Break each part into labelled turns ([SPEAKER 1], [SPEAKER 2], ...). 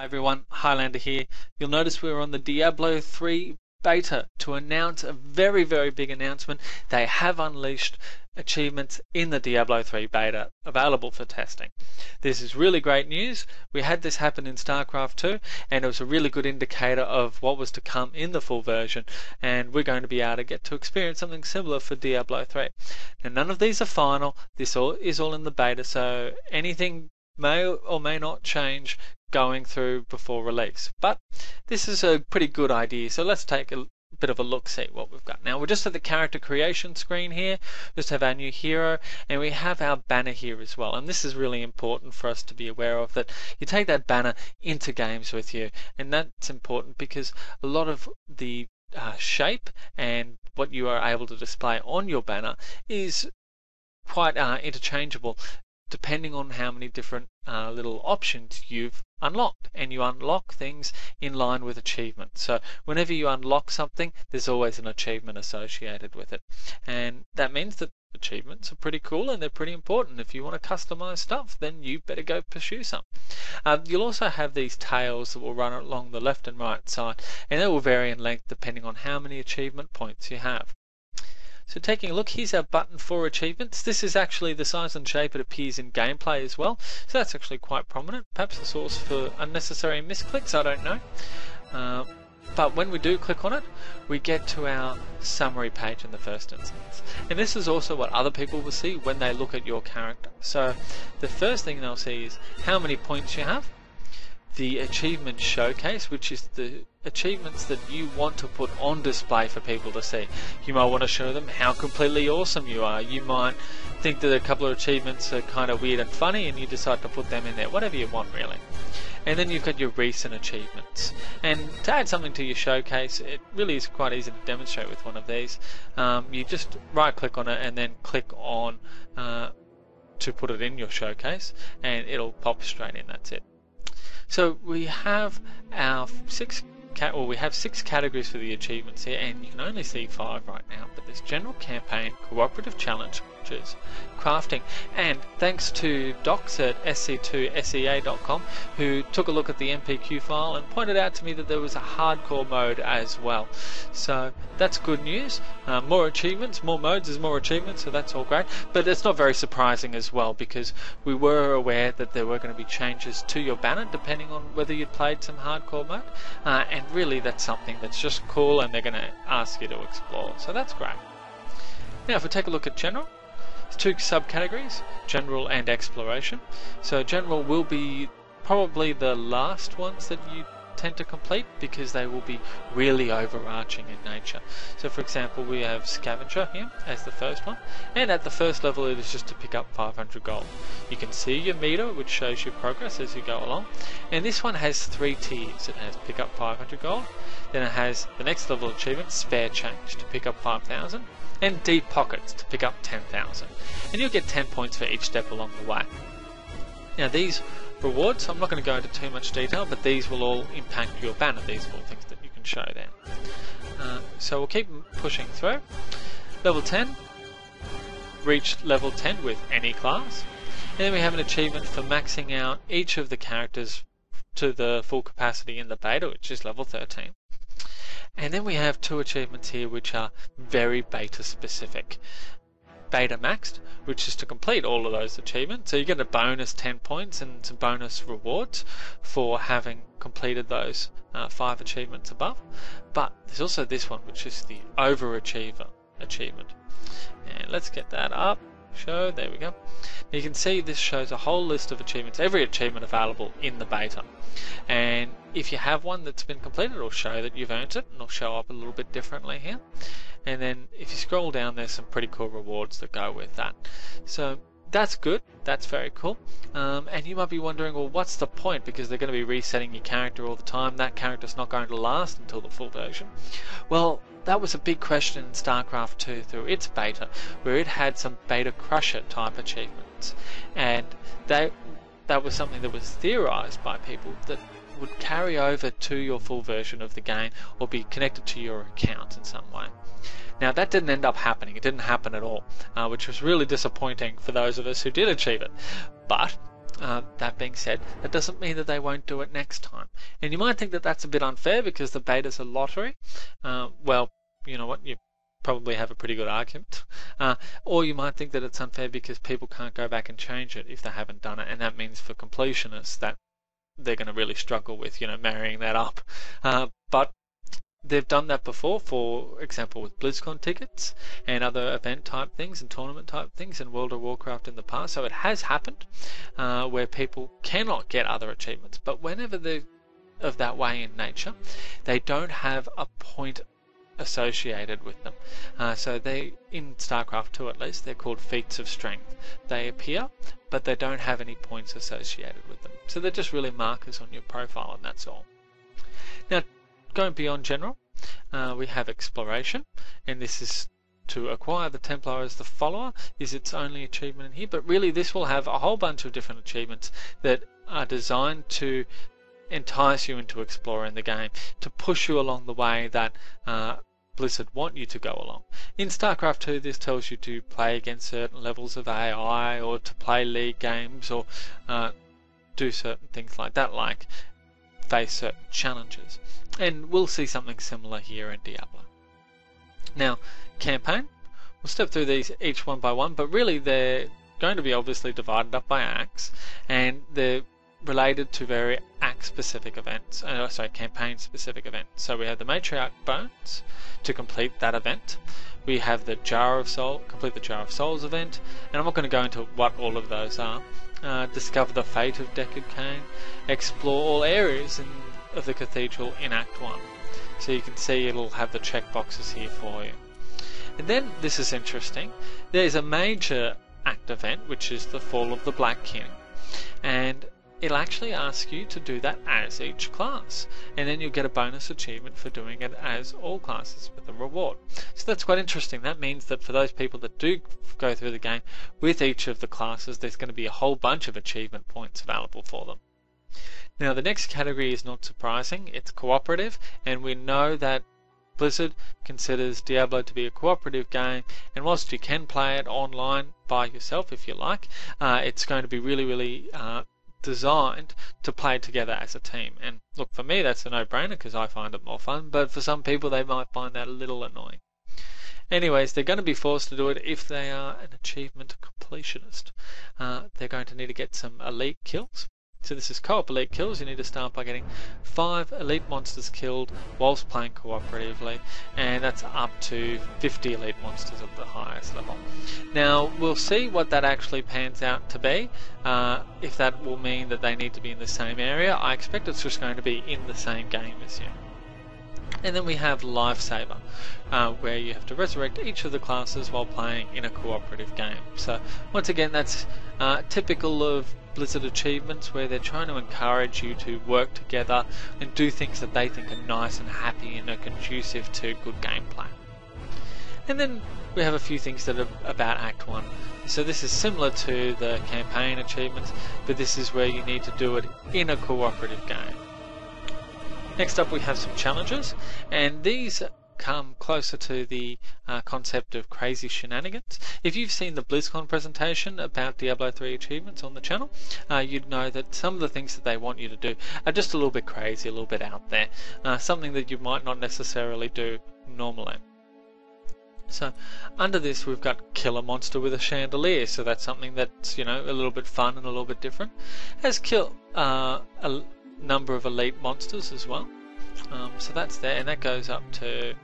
[SPEAKER 1] Hi everyone, Highlander here. You'll notice we're on the Diablo III beta to announce a very big announcement. They have unleashed achievements in the Diablo III beta available for testing. This is really great news. We had this happen in StarCraft II and it was a really good indicator of what was to come in the full version, and we're going to be able to get to experience something similar for Diablo III. Now none of these are final. This is all in the beta, so anything may or may not change going through before release, but this is a pretty good idea. So let's take a bit of a look, see what we've got. Now we're just at the character creation screen here. Just have our new hero, and we have our banner here as well, and this is really important for us to be aware of, that you take that banner into games with you, and that's important because a lot of the shape and what you are able to display on your banner is quite interchangeable depending on how many different little options you've unlocked, and you unlock things in line with achievements. So whenever you unlock something, there's always an achievement associated with it, and that means that achievements are pretty cool and they're pretty important. If you want to customize stuff, then you better go pursue some. You'll also have these tails that will run along the left and right side, and they will vary in length depending on how many achievement points you have. So taking a look, here's our button for achievements. This is actually the size and shape it appears in gameplay as well, so that's actually quite prominent. Perhaps a source for unnecessary misclicks, I don't know. But when we do click on it, we get to our summary page in the first instance. And this is also what other people will see when they look at your character. So the first thing they'll see is how many points you have, the achievement showcase, which is the achievements that you want to put on display for people to see. You might want to show them how completely awesome you are. You might think that a couple of achievements are kind of weird and funny and you decide to put them in there, whatever you want really. And then you've got your recent achievements. And to add something to your showcase, it really is quite easy to demonstrate with one of these. You just right click on it and then click on to put it in your showcase, and it'll pop straight in. That's it. So we have our six categories for the achievements here, and you can only see 5 right now, but there's general campaign, cooperative challenges, crafting, and thanks to docs at sc2sea.com who took a look at the MPQ file and pointed out to me that there was a hardcore mode as well. So that's good news. More achievements, more modes is more achievements, so that's all great, but it's not very surprising as well, because we were aware that there were going to be changes to your banner depending on whether you'd played some hardcore mode, and really that's something that's just cool and they're going to ask you to explore, so that's great. Now if we take a look at general, there's 2 subcategories, general and exploration. So general will be probably the last ones that you tend to complete because they will be really overarching in nature. So for example, we have Scavenger here as the first one, and at the first level it is just to pick up 500 gold. You can see your meter, which shows your progress as you go along, and this one has 3 tiers. It has pick up 500 gold, then it has the next level achievement, spare change, to pick up 5,000, and deep pockets to pick up 10,000, and you'll get 10 points for each step along the way. Now these rewards, I'm not going to go into too much detail, but these will all impact your banner. These are all things that you can show there. So we'll keep pushing through. Level 10, reach level 10 with any class, and then we have an achievement for maxing out each of the characters to the full capacity in the beta, which is level 13. And then we have 2 achievements here which are very beta specific. Beta maxed, which is to complete all of those achievements, so you get a bonus 10 points and some bonus rewards for having completed those 5 achievements above. But there's also this one, which is the overachiever achievement, and let's get that up. Show, there we go. Now you can see this shows a whole list of achievements, every achievement available in the beta, and if you have one that's been completed, it'll show that you've earned it, and it'll show up a little bit differently here. And then if you scroll down, there's some pretty cool rewards that go with that. So that's good, that's very cool. And you might be wondering, well, what's the point? Because they're going to be resetting your character all the time. That character's not going to last until the full version. Well, that was a big question in StarCraft II through its beta, where it had some beta crusher type achievements, and that was something that was theorized by people that would carry over to your full version of the game or be connected to your account in some way. Now that didn't end up happening. It didn't happen at all, which was really disappointing for those of us who did achieve it. But That being said, that doesn't mean that they won't do it next time. And you might think that that's a bit unfair because the beta's a lottery. Well, you know what? You probably have a pretty good argument. Or you might think that it's unfair because people can't go back and change it if they haven't done it. And that means for completionists that they're going to really struggle with, marrying that up. But they've done that before, for example, with BlizzCon tickets and other event type things and tournament type things in World of Warcraft in the past. So it has happened where people cannot get other achievements. But whenever they're of that way in nature, they don't have a point associated with them. So they, in StarCraft II at least, they're called feats of strength. They appear, but they don't have any points associated with them. So they're just really markers on your profile, and that's all. Now, going beyond general, we have exploration, and this is to acquire the Templar as the follower is its only achievement in here, but really this will have a whole bunch of different achievements that are designed to entice you into exploring the game, to push you along the way that Blizzard want you to go along. In StarCraft II, this tells you to play against certain levels of AI, or to play league games, or do certain things like that, like face certain challenges. And we'll see something similar here in Diablo. Now, campaign, we'll step through these each one by one, but really they're going to be obviously divided up by acts, and they're related to very act-specific events, campaign-specific events. So we have the Matriarch Bones to complete that event. We have the Jar of Soul, complete the Jar of Souls event, and I'm not going to go into what all of those are. Discover the fate of Deckard Cain, explore all areas of the cathedral in Act 1. So you can see it'll have the checkboxes here for you. And then, this is interesting, there's a major act event, which is the Fall of the Black King. And it'll actually ask you to do that as each class, and then you'll get a bonus achievement for doing it as all classes with a reward. So that's quite interesting. That means that for those people that do go through the game with each of the classes, there's going to be a whole bunch of achievement points available for them. Now the next category is not surprising, it's cooperative, and we know that Blizzard considers Diablo to be a cooperative game, and whilst you can play it online by yourself if you like, it's going to be really designed to play together as a team. And look, for me that's a no-brainer because I find it more fun, but for some people they might find that a little annoying. Anyways, they're going to be forced to do it if they are an achievement completionist. They're going to need to get some elite kills. So this is co-op elite kills. You need to start by getting 5 elite monsters killed whilst playing cooperatively, and that's up to 50 elite monsters at the highest level. Now we'll see what that actually pans out to be, if that will mean that they need to be in the same area. I expect it's just going to be in the same game as you. And then we have Lifesaver, where you have to resurrect each of the classes while playing in a cooperative game. So once again, that's typical of Blizzard achievements, where they're trying to encourage you to work together and do things that they think are nice and happy and are conducive to good gameplay. And then we have a few things that are about Act 1. So this is similar to the campaign achievements, but this is where you need to do it in a cooperative game. Next up we have some challenges, and these come closer to the concept of crazy shenanigans. If you've seen the BlizzCon presentation about Diablo 3 achievements on the channel, you'd know that some of the things that they want you to do are just a little bit crazy, a little bit out there, something that you might not necessarily do normally. So under this we've got kill a monster with a chandelier, so that's something that's a little bit fun and a little bit different. Has kill a number of elite monsters as well. So that's there, and that goes up to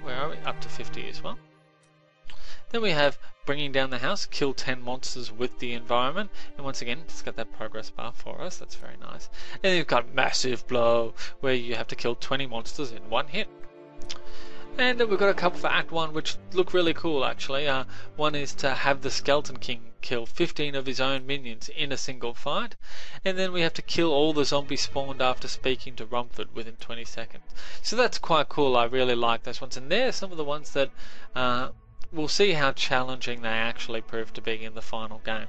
[SPEAKER 1] where are we? Up to 50 as well. Then we have bringing down the house, kill 10 monsters with the environment, and once again it's got that progress bar for us. That's very nice. And then you've got massive blow, where you have to kill 20 monsters in one hit. And we've got a couple for Act 1 which look really cool actually. One is to have the Skeleton King kill 15 of his own minions in a single fight, and then we have to kill all the zombies spawned after speaking to Rumford within 20 seconds. So that's quite cool. I really like those ones, and they're some of the ones that we'll see how challenging they actually prove to be in the final game.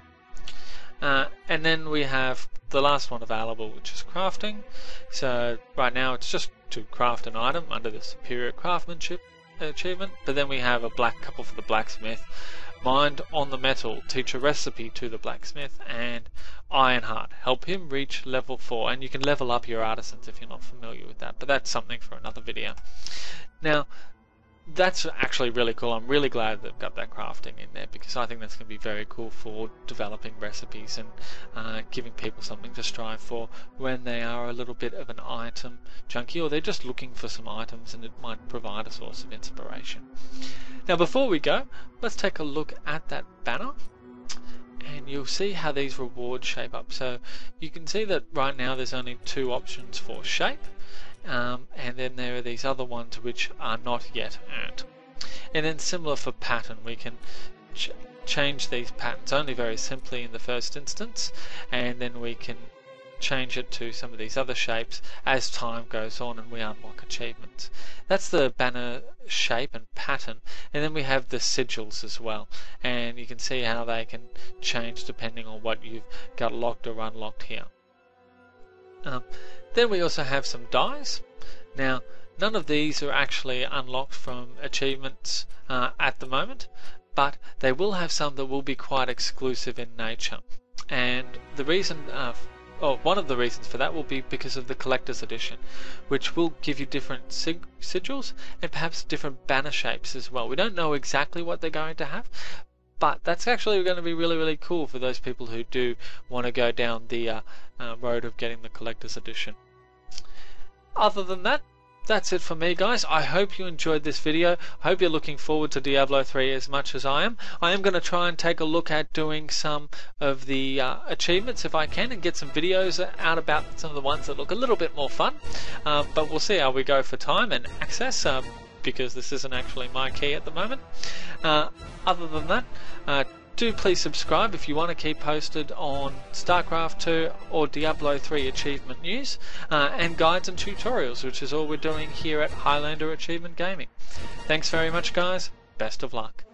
[SPEAKER 1] And then we have the last one available, which is crafting. So right now it's just to craft an item under the superior craftsmanship achievement, but then we have a black couple for the blacksmith, Mind on the metal, teach a recipe to the blacksmith, and Ironheart, help him reach level 4. And you can level up your artisans if you're not familiar with that, but that's something for another video. Now, that's actually really cool. I'm really glad they've got that crafting in there, because I think that's going to be very cool for developing recipes and giving people something to strive for when they are a little bit of an item junkie, or they're just looking for some items, and it might provide a source of inspiration. Now, before we go, let's take a look at that banner, and you'll see how these rewards shape up. So you can see that right now there's only 2 options for shape. And then there are these other ones which are not yet earned. And then similar for pattern, we can change these patterns only very simply in the first instance, and then we can change it to some of these other shapes as time goes on and we unlock achievements. That's the banner shape and pattern, and then we have the sigils as well, and you can see how they can change depending on what you've got locked or unlocked here. Then we also have some dies. Now, none of these are actually unlocked from achievements at the moment, but they will have some that will be quite exclusive in nature. And the reason, one of the reasons for that will be because of the collector's edition, which will give you different sigils and perhaps different banner shapes as well. We don't know exactly what they're going to have, but that's actually going to be really, really cool for those people who do want to go down the road of getting the collector's edition. Other than that, that's it for me, guys. I hope you enjoyed this video. I hope you're looking forward to Diablo 3 as much as I am. I am going to try and take a look at doing some of the achievements if I can, and get some videos out about some of the ones that look a little bit more fun. But we'll see how we go for time and access, because this isn't actually my key at the moment. Other than that, do please subscribe if you want to keep posted on StarCraft II or Diablo 3 achievement news, and guides and tutorials, which is all we're doing here at Highlander Achievement Gaming. Thanks very much, guys. Best of luck.